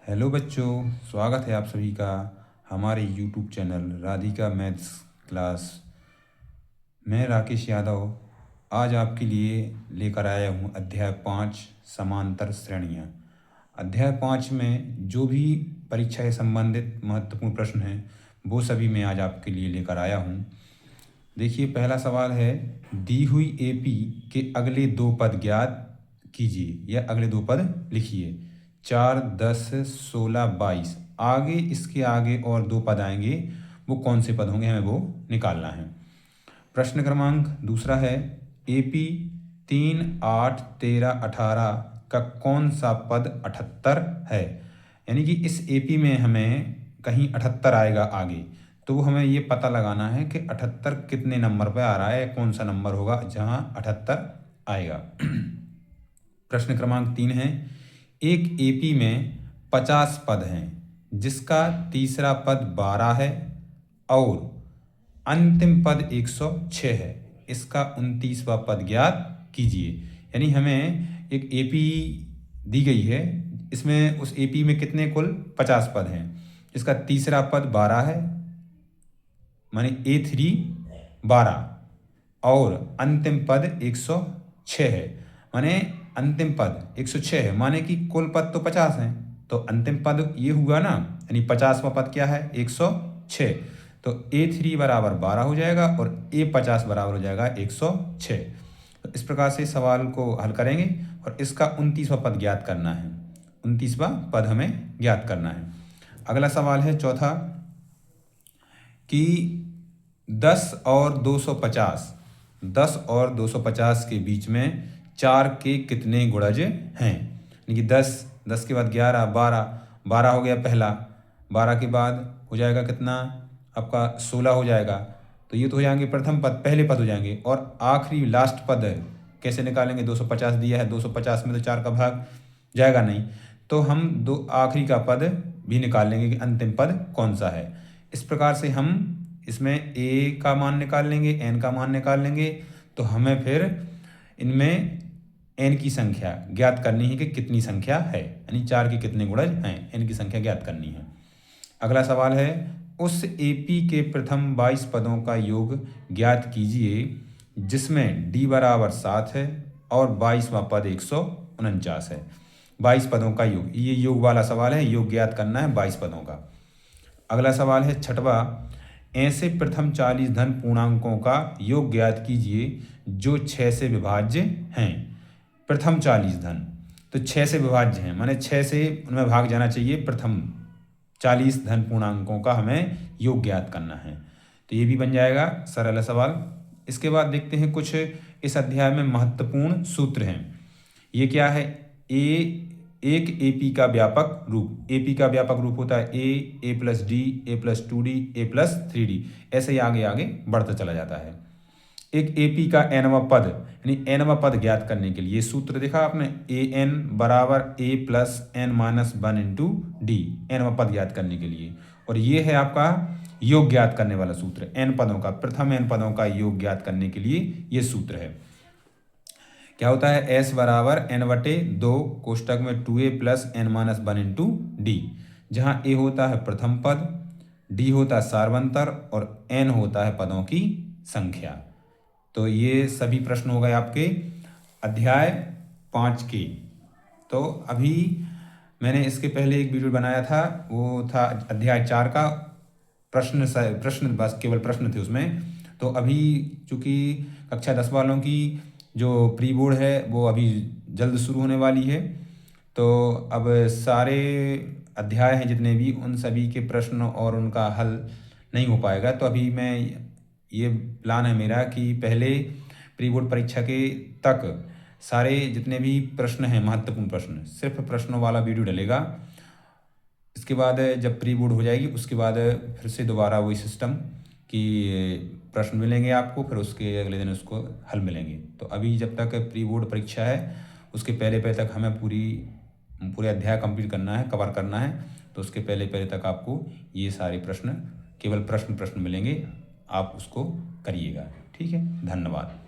Hello बच्चों, स्वागत है आप सभी का हमारे YouTube channel Radhika maths class. मैं राकेश यादव आज आपके लिए लेकर आया हूँ अध्याय 5 समांतर श्रेणियाँ। अध्याय 5 में जो भी परीक्षा से संबंधित महत्वपूर्ण प्रश्न हैं वो सभी मैं आज आपके लिए लेकर आया हूँ। देखिए, पहला सवाल है, दी हुई एपी के अगले दो पद ज्ञात कीजिए या अगले दो पद लिखिए। 4, 10, 16, 22। आगे इसके आगे और दो पद आएंगे, वो कौन से पद होंगे हमें वो निकालना है। प्रश्न क्रमांक दूसरा है, एपी 3, 8, 13, 18 का कौन सा पद 78 है। यानी कि इस एपी में हमें कहीं 78 आएगा आगे, तो हमें ये पता लगाना है कि 78 कितने नंबर पे आ रहा है, कौन सा नंबर होगा जहां 78 आएगा। प्रश्न क्रमांक 3 है, एक एपी में 50 पद हैं जिसका तीसरा पद 12 है और अंतिम पद 106 है। इसका 29वां पद ज्ञात कीजिए। यानी हमें एक एपी दी गई है, इसमें उस एपी में कितने कुल 50 पद हैं, इसका तीसरा पद 12 है माने A3 12 और अंतिम पद 106 है। माने अंतिम पद 106 है, माने कि कुल पद तो 50 हैं, तो अंतिम पद ये हुआ ना, यानी 50वां पद क्या है 106। तो A3 बराबर 12 हो जाएगा और A50 बराबर हो जाएगा 106। तो इस प्रकार से सवाल को हल करेंगे और इसका 29वां पद ज्ञात करना है। 29वां पद हमें ज्ञात करना है। अगला सवाल है चौथा कि 10 और 250 के बीच में 4 के कितने गुणज हैं। यानी कि 10 के बाद 11, 12 हो गया पहला, 12 के बाद हो जाएगा कितना आपका 16 हो जाएगा। तो ये तो हो जाएंगे प्रथम पद, पहले पद हो जाएंगे। और आखिरी लास्ट पद कैसे निकालेंगे, 250 दिया है, 250 में तो 4 का भाग जाएगा नहीं, तो हम दो आखिरी का पद भी निकाल लेंगे कि अंतिम पद कौन सा है। इस प्रकार से हम इसमें ए का मान निकाल लेंगे, एन का मान निकाल लेंगे, तो हमें फिर इनमें एन की संख्या ज्ञात करनी है कि कितनी संख्या है, यानी 4 के कितने गुणज हैं, एन की संख्या ज्ञात करनी है। अगला सवाल है, उस एपी के प्रथम 22 पदों का योग ज्ञात कीजिए जिसमें डी बराबर 7 है और 22वां पद 149 है। 22 पदों का योग, ये योग वाला सवाल है, योग ज्ञात करना है 22 पदों का। अगला सवाल है छठवा, ऐसे प्रथम 40 धन पूर्णांकों का योग ज्ञात कीजिए जो 6 से विभाज्य हैं। प्रथम 40 धन तो 6 से विभाज्य हैं, माने 6 से उनमें भाग जाना चाहिए। प्रथम 40 धन पूर्णांकों का हमें योग ज्ञात करना है, तो ये भी बन जाएगा सरल सवाल। इसके बाद देखते हैं कुछ इस अध्याय में महत्वपूर्ण सूत्र हैं। ये क्या है, एक एपी का व्यापक रूप। एपी का व्यापक रूप होता है ए प्लस डी, ए प्लस 2D, ए प्लस 3D, ऐसे ही आगे आगे बढ़ता चला जाता है। एक एपी का एनवां पद, यानी एनवां पद ज्ञात करने के लिए सूत्र देखा आपने, ए एन बराबर A plus N minus 1 into D, एनवां पद ज्ञात करने के लिए। और ये है आपका योग ज्ञात करने वाला सूत्र, एन पदों का, प्रथम एन पदों का योग ज्ञात करने के लिए ये सूत्र है। क्या होता है, एस बराबर एन बटे 2 कोष्टक में 2a plus N minus 1 into D, जहाँ ए होता है प्रथम पद, डी होता है सार्वंतर और एन होता है पदों की संख्या। तो ये सभी प्रश्न हो गए आपके अध्याय 5 के। तो अभी मैंने इसके पहले एक वीडियो बनाया था, वो था अध्याय 4 का। प्रश्न बस केवल प्रश्न थे उसमें। तो अभी चूँकि कक्षा 10 वालों की जो प्री बोर्ड है वो अभी जल्द शुरू होने वाली है, तो अब सारे अध्याय हैं जितने भी, उन सभी के प्रश्न और उनका हल नहीं हो पाएगा। तो अभी मैं ये प्लान है मेरा कि पहले प्री बोर्ड परीक्षा के तक सारे जितने भी प्रश्न हैं, महत्वपूर्ण प्रश्न, सिर्फ प्रश्नों वाला वीडियो डलेगा। इसके बाद जब प्री बोर्ड हो जाएगी उसके बाद फिर से दोबारा वही सिस्टम कि प्रश्न मिलेंगे आपको, फिर उसके अगले दिन उसको हल मिलेंगे। तो अभी जब तक प्री बोर्ड परीक्षा है उसके पहले तक हमें पूरे अध्याय कंप्लीट करना है, कवर करना है। तो उसके पहले तक आपको ये सारे प्रश्न, केवल प्रश्न मिलेंगे, आप उसको करिएगा। ठीक है, धन्यवाद।